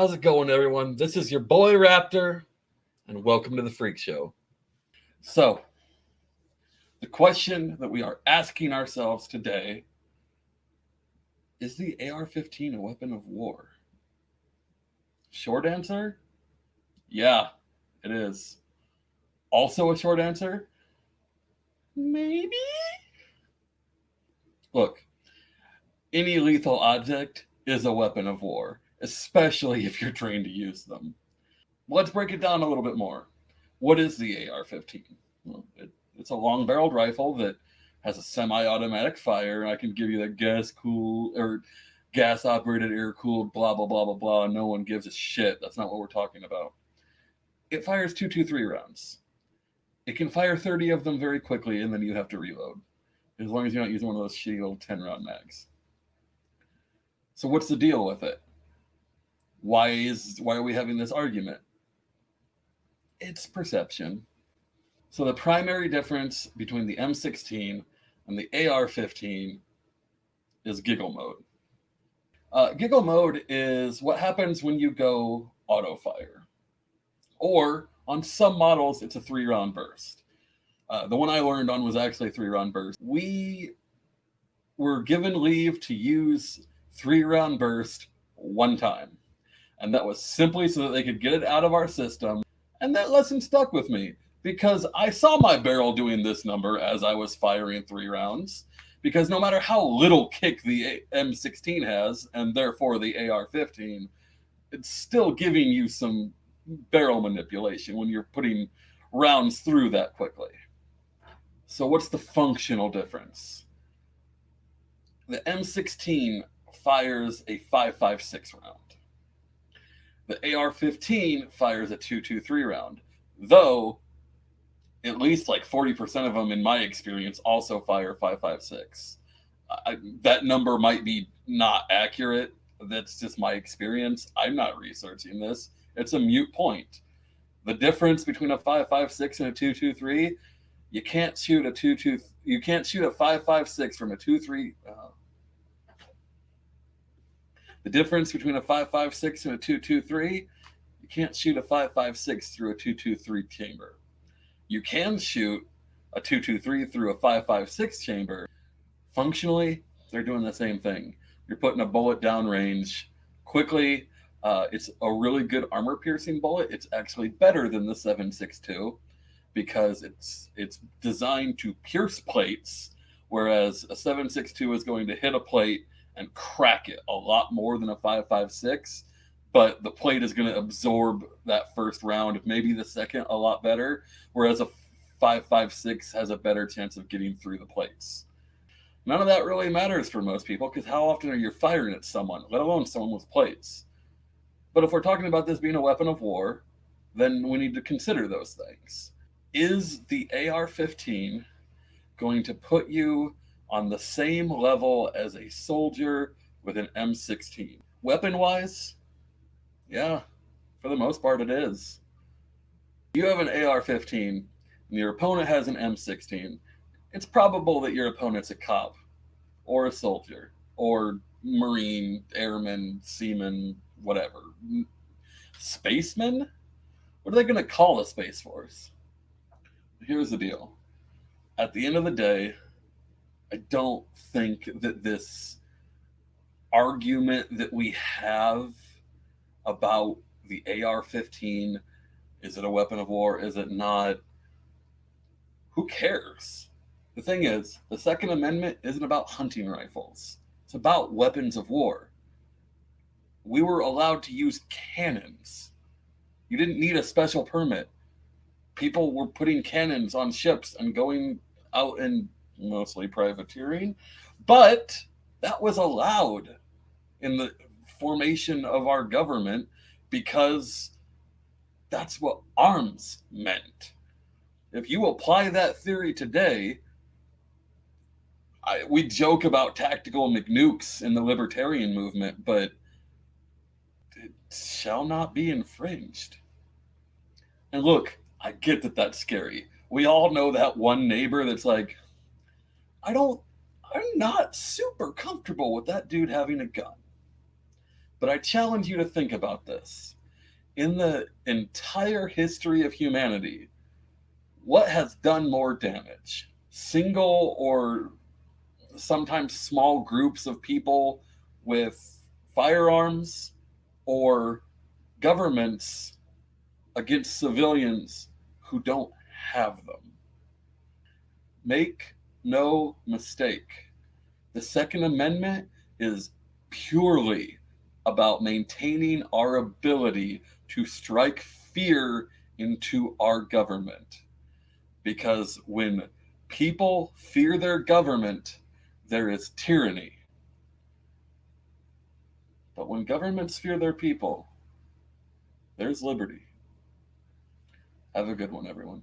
How's it going, everyone? This is your boy Raptor, and welcome to the Freak Show. So, the question that we are asking ourselves today is the AR-15 a weapon of war? Short answer? Yeah, it is. Also a short answer? Maybe? Look, any lethal object is a weapon of war, especially if you're trained to use them. Let's break it down a little bit more. What is the AR-15? Well, it's a long-barreled rifle that has a semi-automatic fire. I can give you the gas-operated, air-cooled, blah, blah, blah, blah, blah. No one gives a shit. That's not what we're talking about. It fires 223 rounds. It can fire 30 of them very quickly, and then you have to reload, as long as you're not using one of those shitty little 10-round mags. So what's the deal with it? Why are we having this argument? It's perception. So the primary difference between the M16 and the AR-15 is giggle mode. Giggle mode is what happens when you go auto fire. Or on some models, it's a 3-round burst. The one I learned on was actually a 3-round burst. We were given leave to use 3-round burst one time. And that was simply so that they could get it out of our system. And that lesson stuck with me because I saw my barrel doing this number as I was firing 3 rounds. Because no matter how little kick the M16 has, and therefore the AR-15, it's still giving you some barrel manipulation when you're putting rounds through that quickly. So what's the functional difference? The M16 fires a 5.56 round. The AR-15 fires a 2.23 round, though at least like 40% of them, in my experience, also fire 5.56. That number might be not accurate. That's just my experience. I'm not researching this. It's a moot point. The difference between a 5.56 and a 2.23, you can't shoot a 5.56 from a 2.3. The difference between a 5.56 and a 2.23, you can't shoot a 5.56 through a 2.23 chamber. You can shoot a 2.23 through a 5.56 chamber. Functionally, they're doing the same thing. You're putting a bullet downrange quickly. It's a really good armor-piercing bullet. It's actually better than the 7.62 because it's designed to pierce plates, whereas a 7.62 is going to hit a plate and crack it a lot more than a 5.56, but the plate is going to absorb that first round, maybe the second a lot better, whereas a 5.56 has a better chance of getting through the plates. None of that really matters for most people because how often are you firing at someone, let alone someone with plates? But if we're talking about this being a weapon of war, then we need to consider those things. Is the AR-15 going to put you on the same level as a soldier with an M16? Weapon-wise, yeah, for the most part it is. You have an AR-15 and your opponent has an M16, it's probable that your opponent's a cop or a soldier or Marine, airman, seaman, whatever. Spaceman? What are they going to call the Space Force? Here's the deal. At the end of the day, I don't think that this argument that we have about the AR-15, is it a weapon of war, is it not? Who cares? The thing is, the Second Amendment isn't about hunting rifles. It's about weapons of war. We were allowed to use cannons. You didn't need a special permit. People were putting cannons on ships and going out and mostly privateering, but that was allowed in the formation of our government because that's what arms meant. If you apply that theory today, we joke about tactical McNukes in the libertarian movement, but it shall not be infringed. And look, I get that that's scary. We all know that one neighbor that's like, I'm not super comfortable with that dude having a gun. But I challenge you to think about this. In the entire history of humanity, what has done more damage? Single or sometimes small groups of people with firearms, or governments against civilians who don't have them? Make no mistake, the Second Amendment is purely about maintaining our ability to strike fear into our government. Because when people fear their government, there is tyranny. But when governments fear their people, there's liberty. Have a good one, everyone.